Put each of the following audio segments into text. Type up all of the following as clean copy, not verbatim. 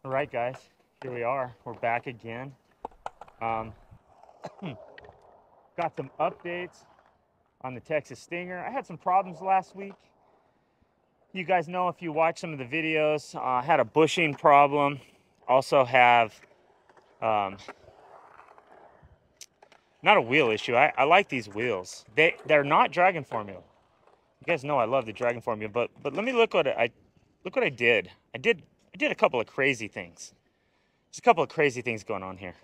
All right, guys, here we are. We're back again. Got some updates on the Texas Stinger. I had some problems last week. You guys know if you watch some of the videos, I had a bushing problem. Also have not a wheel issue. I like these wheels. They're not Dragon formula. You guys know I love the Dragon formula, but let me look what I did. I did a couple of crazy things. There's a couple of crazy things going on here.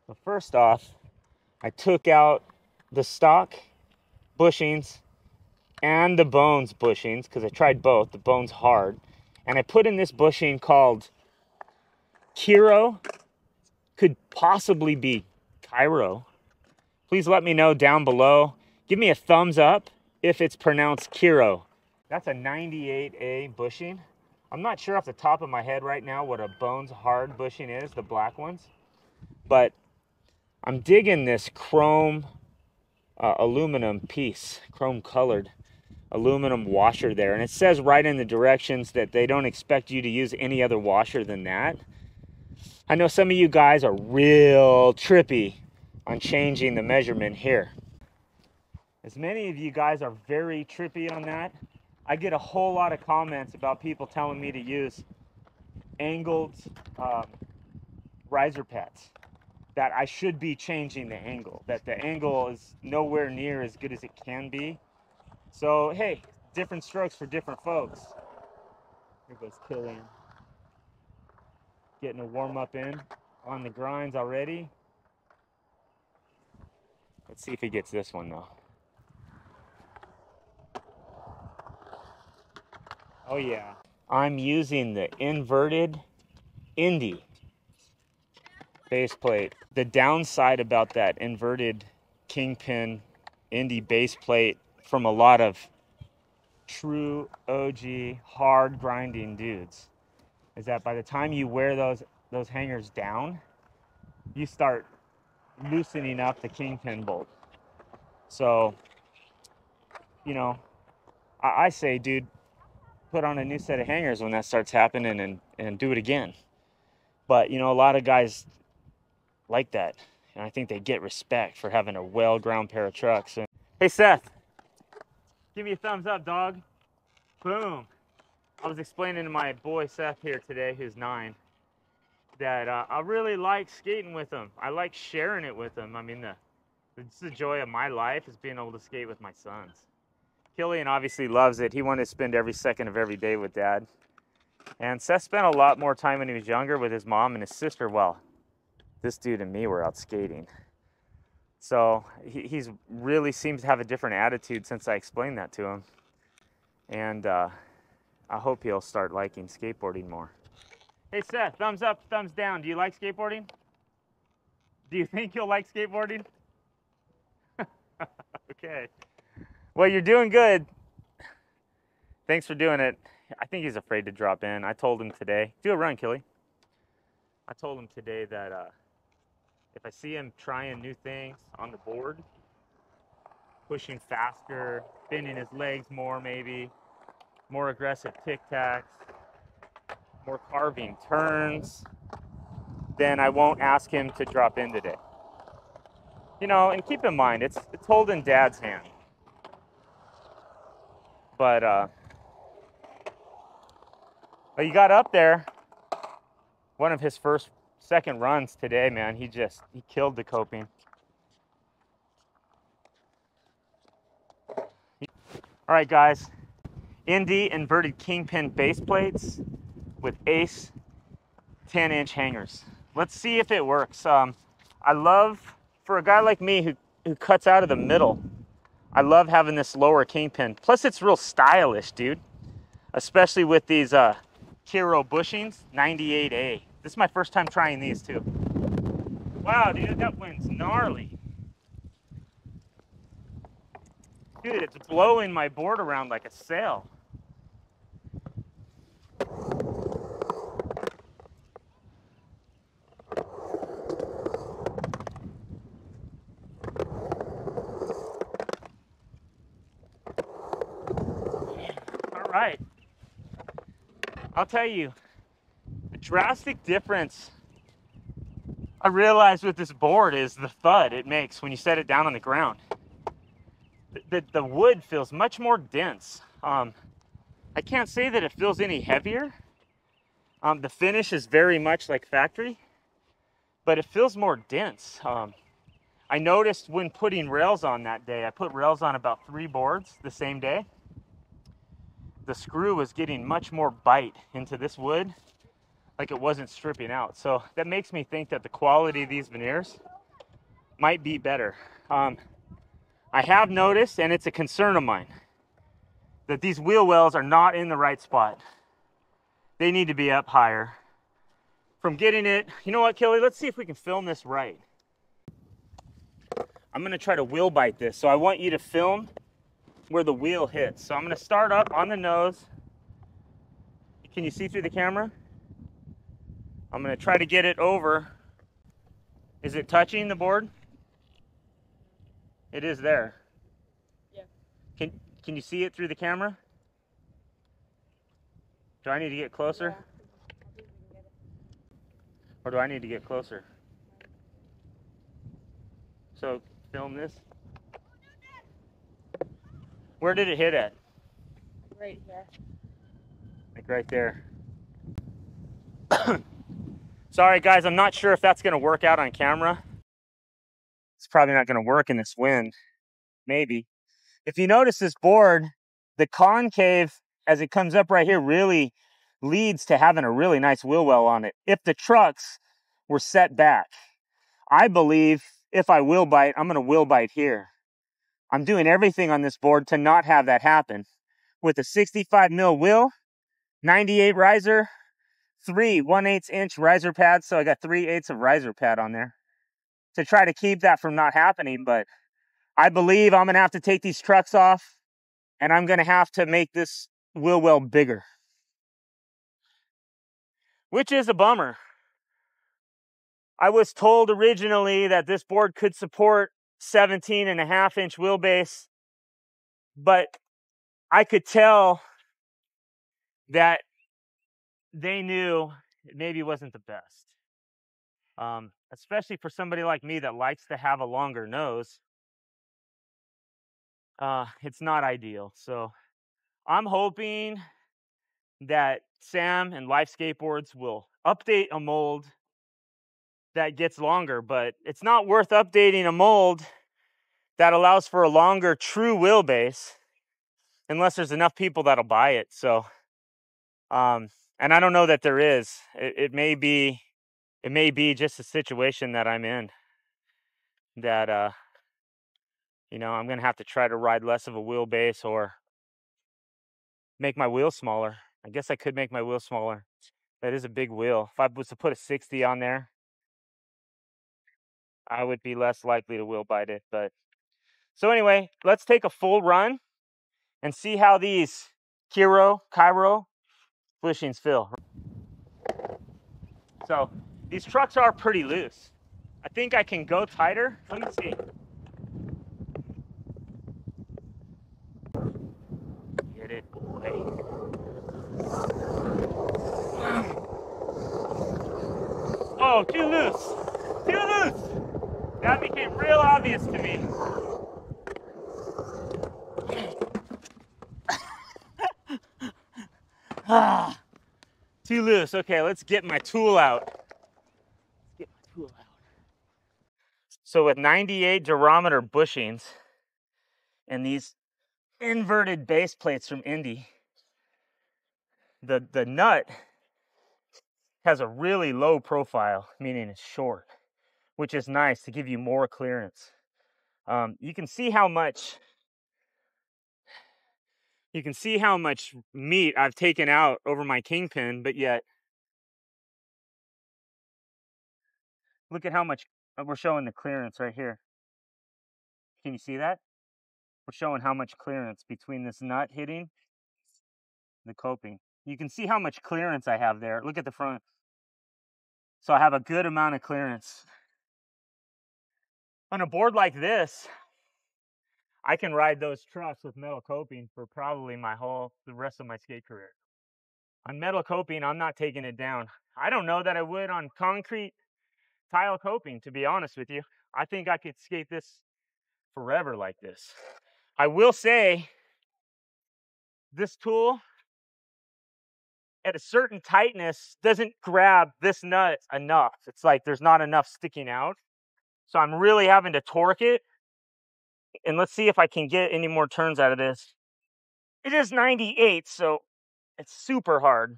Well, first off, I took out the stock bushings and the bones bushings because I tried both. The bones hard, and I put in this bushing called Kiro. Could possibly be Cairo. Please let me know down below. Give me a thumbs up if it's pronounced Kiro. That's a 98A bushing. I'm not sure off the top of my head right now what a bones hard bushing is, the black ones, but I'm digging this chrome aluminum piece, chrome colored aluminum washer there. And it says right in the directions that they don't expect you to use any other washer than that. I know some of you guys are real trippy on changing the measurement here. As many of you guys are very trippy on that, I get a whole lot of comments about people telling me to use angled riser pads, that I should be changing the angle, that the angle is nowhere near as good as it can be. So, hey, different strokes for different folks. Here goes Killian. Getting a warm up in on the grinds already. Let's see if he gets this one though. Oh yeah. I'm using the inverted Indy base plate. The downside about that inverted Kingpin Indy base plate from a lot of true OG hard grinding dudes is that by the time you wear those hangers down, you start loosening up the Kingpin bolt. So, you know, I say, dude, put on a new set of hangers when that starts happening and do it again. But, you know, a lot of guys like that. And I think they get respect for having a well-ground pair of trucks. And, hey, Seth, give me a thumbs up, dog. Boom. I was explaining to my boy Seth here today, who's 9, that I really like skating with him. I like sharing it with him. I mean, it's the joy of my life is being able to skate with my sons. Killian obviously loves it. He wanted to spend every second of every day with Dad. And Seth spent a lot more time when he was younger with his mom and his sister. Well, this dude and me were out skating. So he's really seems to have a different attitude since I explained that to him. And I hope he'll start liking skateboarding more. Hey Seth, thumbs up, thumbs down. Do you like skateboarding? Do you think you'll like skateboarding? Okay. Well, you're doing good. Thanks for doing it. I think he's afraid to drop in. I told him today, do a run, Killy. I told him today that if I see him trying new things on the board, pushing faster, bending his legs more maybe, more aggressive tic-tacs, more carving turns, then I won't ask him to drop in today. You know, and keep in mind, it's holding Dad's hand. But you got up there. One of his second runs today, man, he killed the coping. All right, guys. Indy inverted Kingpin base plates with ACE 10-inch hangers. Let's see if it works. I love, for a guy like me who cuts out of the middle, I love having this lower Kingpin. Plus, it's real stylish, dude. Especially with these Kiro bushings, 98A. This is my first time trying these too. Wow, dude, that wind's gnarly. Dude, it's blowing my board around like a sail. All right. I'll tell you, drastic difference I realized with this board is the thud it makes when you set it down on the ground. The wood feels much more dense. I can't say that it feels any heavier. The finish is very much like factory, but it feels more dense. I noticed when putting rails on that day, I put rails on about 3 boards the same day. The screw was getting much more bite into this wood, like it wasn't stripping out. So that makes me think that the quality of these veneers might be better. I have noticed, and it's a concern of mine, that these wheel wells are not in the right spot. They need to be up higher. From getting it, you know what, Kelly, let's see if we can film this right. I'm gonna try to wheel bite this, so I want you to film where the wheel hits. So I'm gonna start up on the nose. Can you see through the camera? I'm gonna try to get it over. Is it touching the board? It is there. Yeah. Can you see it through the camera? Do I need to get closer? Yeah. Or do I need to get closer? So film this. Where did it hit at? Right here. Like right there. Sorry guys, I'm not sure if that's gonna work out on camera. It's probably not gonna work in this wind. Maybe. If you notice this board, the concave as it comes up right here really leads to having a really nice wheel well on it. If the trucks were set back, I believe if I wheel bite, I'm gonna wheel bite here. I'm doing everything on this board to not have that happen. With a 65 mil wheel, 98 riser, 3 1/8 inch riser pads. So I got 3/8 of riser pad on there to try to keep that from not happening. But I believe I'm gonna have to take these trucks off and I'm gonna have to make this wheel well bigger, which is a bummer. I was told originally that this board could support 17.5 inch wheelbase, but I could tell that they knew it maybe wasn't the best. Especially for somebody like me that likes to have a longer nose. It's not ideal. So I'm hoping that Sam and Life Skateboards will update a mold that gets longer, but it's not worth updating a mold that allows for a longer true wheelbase unless there's enough people that'll buy it. So, and I don't know that there is. It may be just a situation that I'm in that, you know, I'm gonna have to try to ride less of a wheelbase or make my wheel smaller. I guess I could make my wheel smaller. That is a big wheel. If I was to put a 60 on there, I would be less likely to wheel bite it. But so anyway, let's take a full run and see how these Cairo bushings feel. So these trucks are pretty loose. I think I can go tighter. Let me see. Get it, boy. Oh, too loose. Too loose. That became real obvious to me. Too loose. Okay, let's get my tool out. So with 98 durometer bushings and these inverted base plates from Indy, the nut has a really low profile, meaning it's short, which is nice to give you more clearance. You can see how much meat I've taken out over my kingpin, but yet look at how much we're showing the clearance right here. Can you see that? We're showing how much clearance between this nut hitting the coping. You can see how much clearance I have there. Look at the front. So I have a good amount of clearance. On a board like this, I can ride those trucks with metal coping for probably the rest of my skate career. On metal coping, I'm not taking it down. I don't know that I would on concrete tile coping, to be honest with you. I think I could skate this forever like this. I will say this tool at a certain tightness doesn't grab this nut enough. It's like there's not enough sticking out. So I'm really having to torque it. And let's see if I can get any more turns out of this. It is 98, so it's super hard.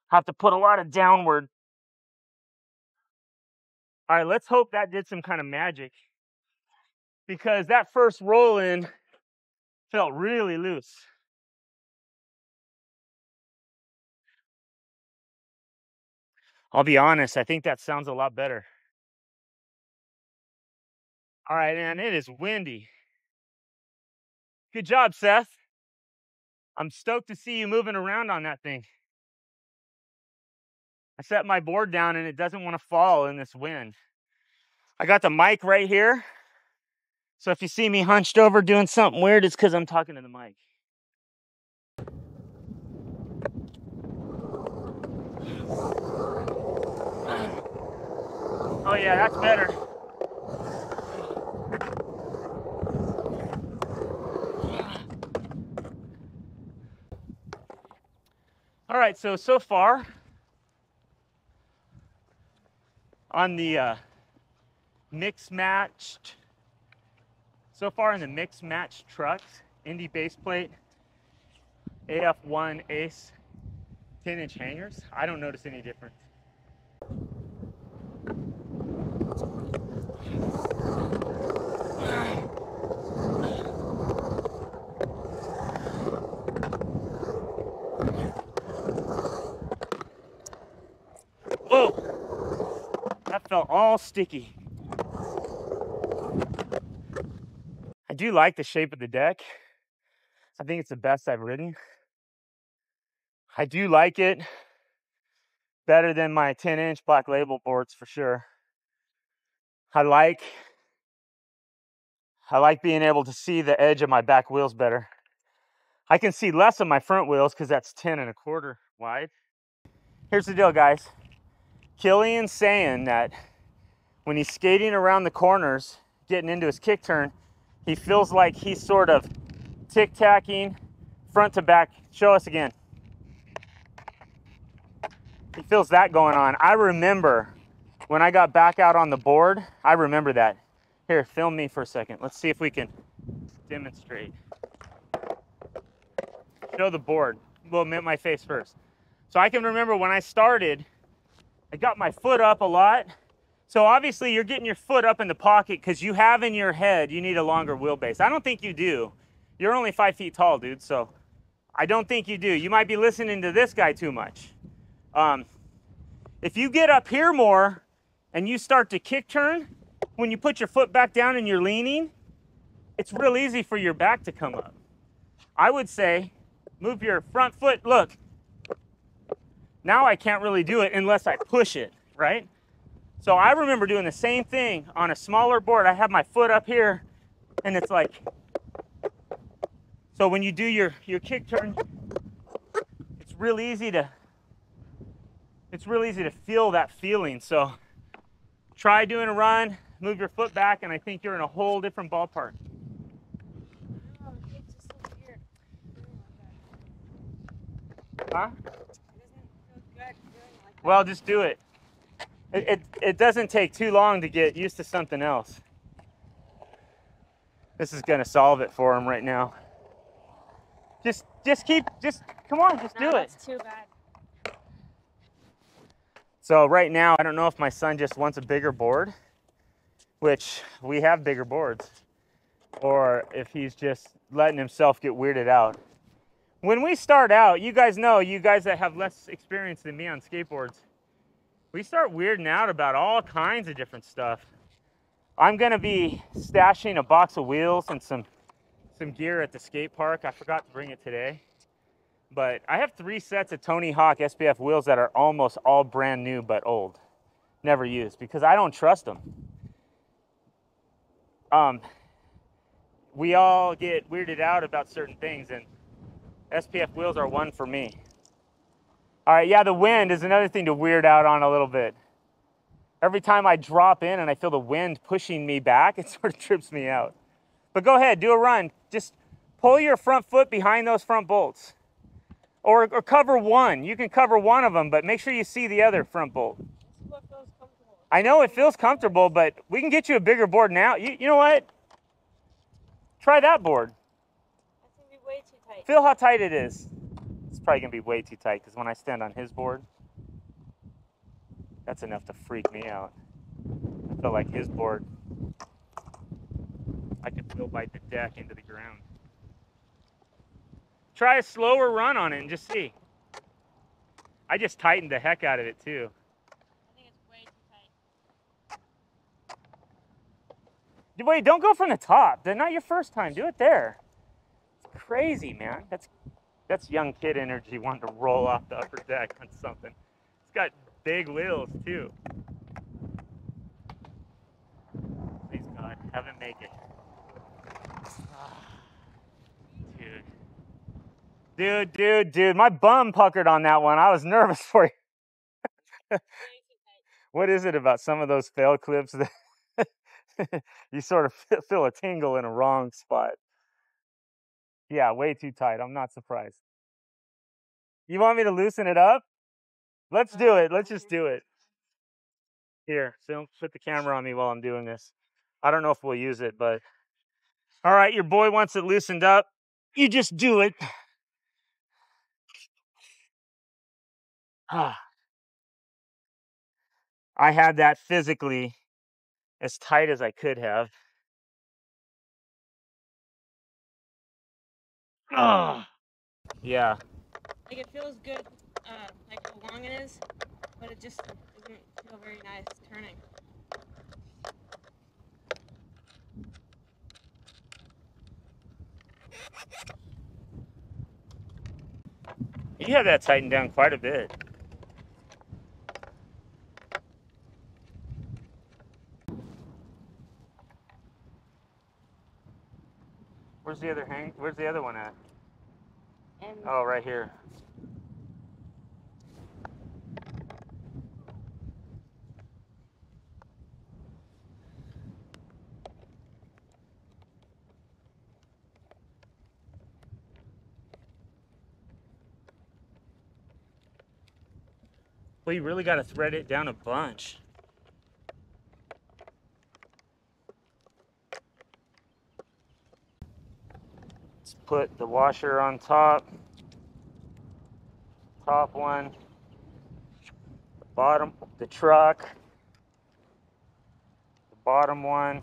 Have to put a lot of downward. All right, let's hope that did some kind of magic, because that first roll in felt really loose. I'll be honest, I think that sounds a lot better. All right, man, it is windy. Good job, Seth. I'm stoked to see you moving around on that thing. I set my board down and it doesn't want to fall in this wind. I got the mic right here. So if you see me hunched over doing something weird, it's because I'm talking to the mic. Oh yeah, that's better. All right, so far on the mix matched trucks, Indy base plate, AF1 ACE 10-inch hangers, I don't notice any difference. Whoa, that felt all sticky. I do like the shape of the deck. I think it's the best I've ridden. I do like it better than my 10-inch Black Label boards for sure. I like being able to see the edge of my back wheels better. I can see less of my front wheels because that's 10 1/4 wide. Here's the deal, guys. Killian's saying that when he's skating around the corners, getting into his kick turn, he feels like he's sort of tic-tacking front to back. Show us again. He feels that going on. I remember when I got back out on the board, I remember that. Here, film me for a second. Let's see if we can demonstrate. Show the board. We'll admit my face first. So I can remember when I started, I got my foot up a lot. So obviously you're getting your foot up in the pocket because you have in your head you need a longer wheelbase. I don't think you do. You're only 5 feet tall, dude, so I don't think you do. You might be listening to this guy too much. If you get up here more and you start to kick turn, when you put your foot back down and you're leaning, it's real easy for your back to come up. I would say move your front foot. Look, now I can't really do it unless I push it, right? So I remember doing the same thing on a smaller board. I have my foot up here and it's like, so when you do your kick turn, it's real easy to feel that feeling. So try doing a run, move your foot back, and I think you're in a whole different ballpark. No, it's just so weird feeling like that. Huh? It doesn't feel good feeling like that. Well, just do it. It doesn't take too long to get used to something else. This is gonna solve it for him right now. Just come on, just do it. That's too bad. So right now, I don't know if my son just wants a bigger board, which we have bigger boards, or if he's just letting himself get weirded out. When we start out, you guys know, you guys that have less experience than me on skateboards, we start weirding out about all kinds of different stuff. I'm gonna be stashing a box of wheels and some gear at the skate park. I forgot to bring it today. But I have 3 sets of Tony Hawk SPF wheels that are almost all brand new but old. Never used because I don't trust them. We all get weirded out about certain things, and SPF wheels are one for me. All right, yeah, the wind is another thing to weird out on a little bit. Every time I drop in and I feel the wind pushing me back, it sort of trips me out. But go ahead, do a run. Just pull your front foot behind those front bolts. Or cover one. You can cover one of them, but make sure you see the other front bolt. What feels comfortable. I know it feels comfortable, but we can get you a bigger board now. You know what? Try that board. That's gonna be way too tight. Feel how tight it is. It's probably gonna be way too tight because when I stand on his board, that's enough to freak me out. I feel like his board, I could feel bite the deck into the ground. Try a slower run on it and just see. I just tightened the heck out of it too. I think it's way too tight. Wait, don't go from the top. They're not your first time. Do it there. It's crazy, man. That's young kid energy wanting to roll off the upper deck on something. It's got big wheels too. Please God, have him make it. Dude, my bum puckered on that one. I was nervous for you. What is it about some of those fail clips that you sort of feel a tingle in a wrong spot? Yeah, way too tight. I'm not surprised. You want me to loosen it up? Let's do it. Let's just do it. Here, so put the camera on me while I'm doing this. I don't know if we'll use it, but all right, your boy wants it loosened up. You just do it. I had that physically as tight as I could have. Yeah. Like it feels good, like how long it is, but it just doesn't feel very nice turning. You have that tightened down quite a bit. Where's the other one at? And Oh, right here. Well, you really got to thread it down a bunch. Let's put the washer on top. Top one. The bottom, the truck. The bottom one.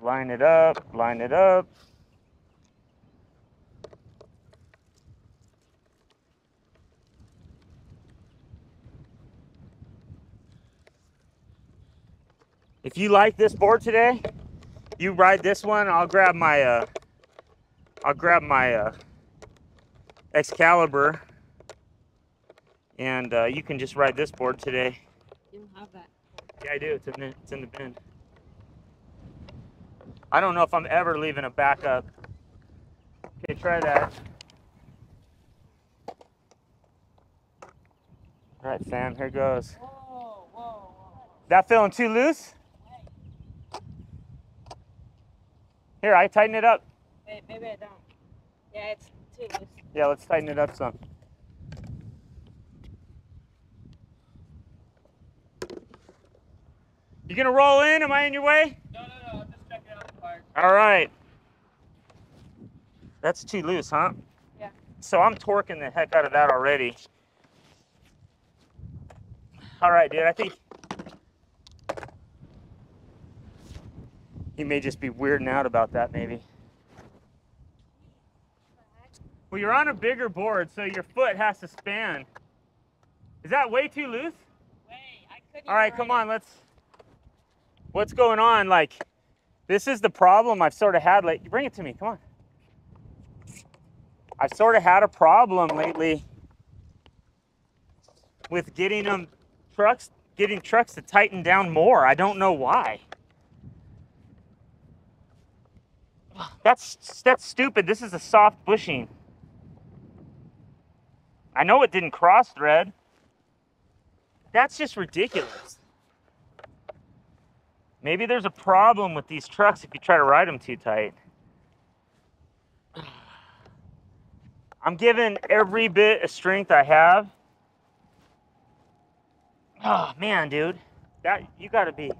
Line it up, line it up. If you like this board today, you ride this one. I'll grab my Excalibur, and you can just ride this board today. you don't have that. Yeah, I do. It's in the bin. I don't know if I'm ever leaving a backup. Okay, try that. All right, fam, here goes. Whoa. That feeling too loose? Here, I tighten it up. Wait, maybe I don't. Yeah, it's too loose. Yeah, let's tighten it up some. You gonna roll in? Am I in your way? No, I'm just checking out the part. All right. That's too loose, huh? Yeah. So I'm torquing the heck out of that already. All right, dude, I think he may just be weirding out about that, maybe. Well, you're on a bigger board, so your foot has to span. Is that way too loose? I couldn't. All right, come on, what's going on? Like, this is the problem I've sort of had lately. Bring it to me, come on. I've sort of had a problem lately with getting trucks to tighten down more. I don't know why. That's stupid. This is a soft bushing. I know it didn't cross thread. That's just ridiculous. Maybe there's a problem with these trucks if you try to ride them too tight. I'm giving every bit of strength I have. Oh man, dude, that you gotta be.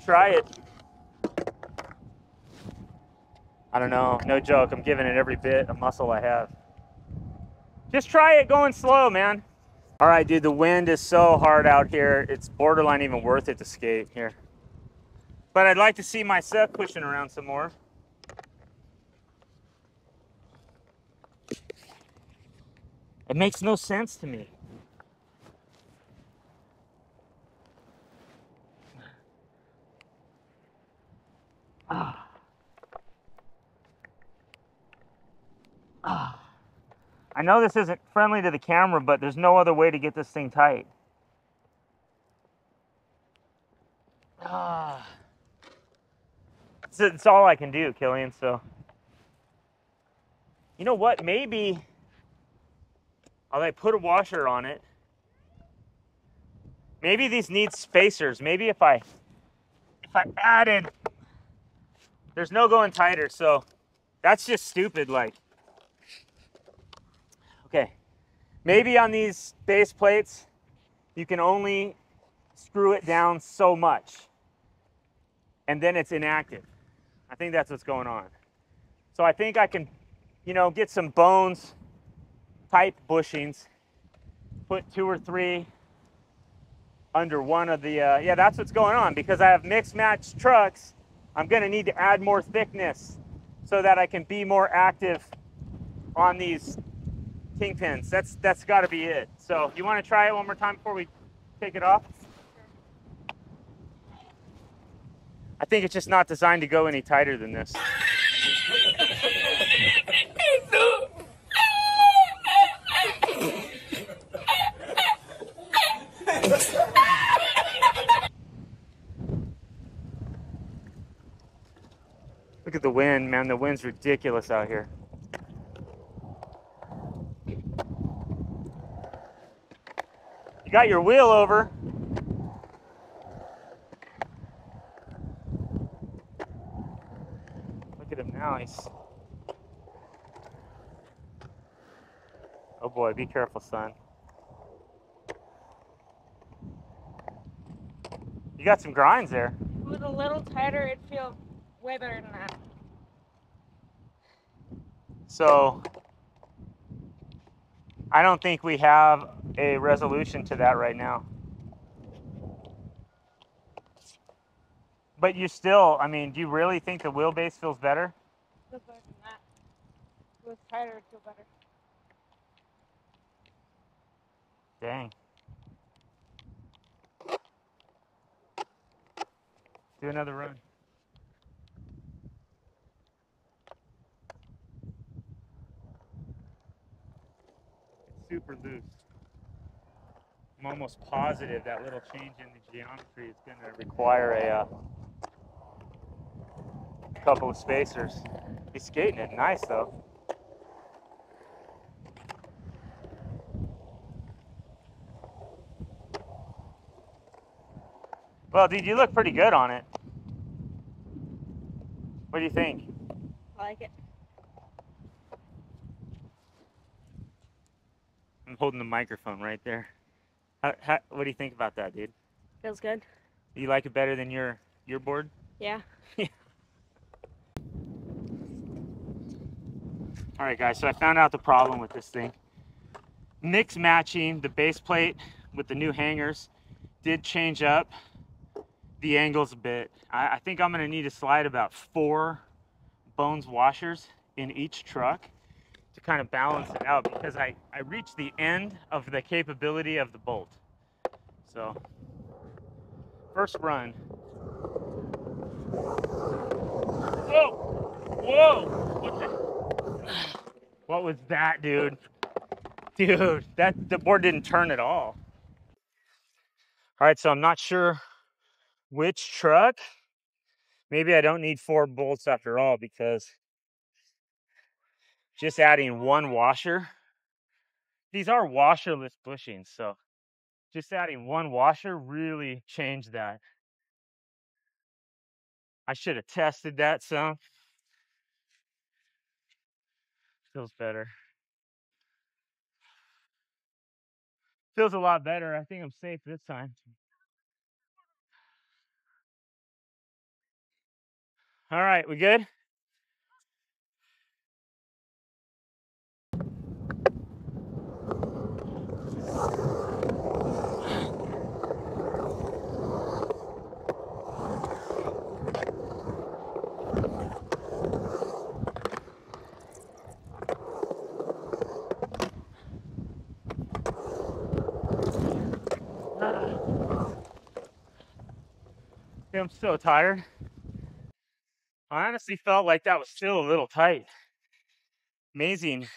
Try it. I don't know, no joke. I'm giving it every bit of muscle I have. Just try it going slow, man. All right, dude, the wind is so hard out here. It's borderline even worth it to skate here. But I'd like to see my set pushing around some more. It makes no sense to me. I know this isn't friendly to the camera, but there's no other way to get this thing tight. It's all I can do, Killian, so. You know what, maybe I'll put a washer on it. Maybe these need spacers. Maybe if I added, there's no going tighter, so that's just stupid, like. Okay, maybe on these base plates, you can only screw it down so much, and then it's inactive. I think that's what's going on. So I think I can, you know, get some bones type bushings, put 2 or 3 under one of the, yeah, that's what's going on. Because I have mixed match trucks, I'm gonna need to add more thickness so that I can be more active on these kingpins. That's gotta be it. So you wanna try it one more time before we take it off? I think it's just not designed to go any tighter than this. Look at the wind, man. The wind's ridiculous out here. You got your wheel over. Look at him now. Oh boy, be careful, son. You got some grinds there. With a little tighter, it'd feel way better than that. So I don't think we have a resolution to that right now. But you still, I mean, do you really think the wheelbase feels better? Feels better than that. If it was tighter, it'd feel better. Dang. Do another run. It's super loose. I'm almost positive that little change in the geometry is going to require a couple of spacers. He's skating it nice though. Well, dude, you look pretty good on it. What do you think? I like it. I'm holding the microphone right there. What do you think about that, dude? Feels good. Do you like it better than your board? Yeah. All right, guys, so I found out the problem with this thing. Mix matching the base plate with the new hangers did change up the angles a bit. I think I'm gonna need to slide about 4 bones washers in each truck to kind of balance it out, because I reached the end of the capability of the bolt. So, first run. Whoa! Whoa! What was that, dude? Dude, the board didn't turn at all. All right, so I'm not sure which truck Maybe I don't need 4 bolts after all, because just adding 1 washer, these are washerless bushings, so just adding 1 washer really changed that. I should have tested that some. Feels better. Feels a lot better. I think I'm safe this time. All right, we good? I'm so tired. I honestly felt like that was still a little tight. Amazing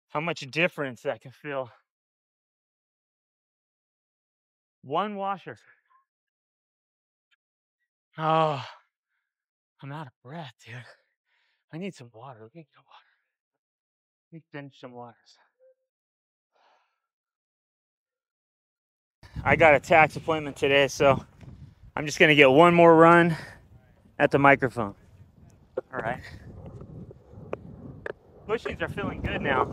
how much difference that can feel. 1 washer. Oh, I'm out of breath, dude. I need some water. Let me get water. Let me finish some waters. I got a tax appointment today, so I'm just gonna get 1 more run at the microphone. All right. Bushings are feeling good now.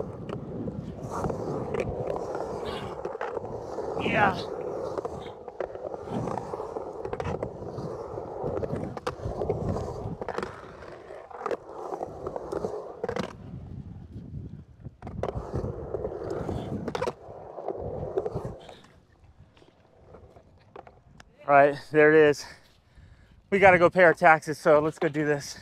Yeah. All right, there it is. We got to go pay our taxes, so let's go do this.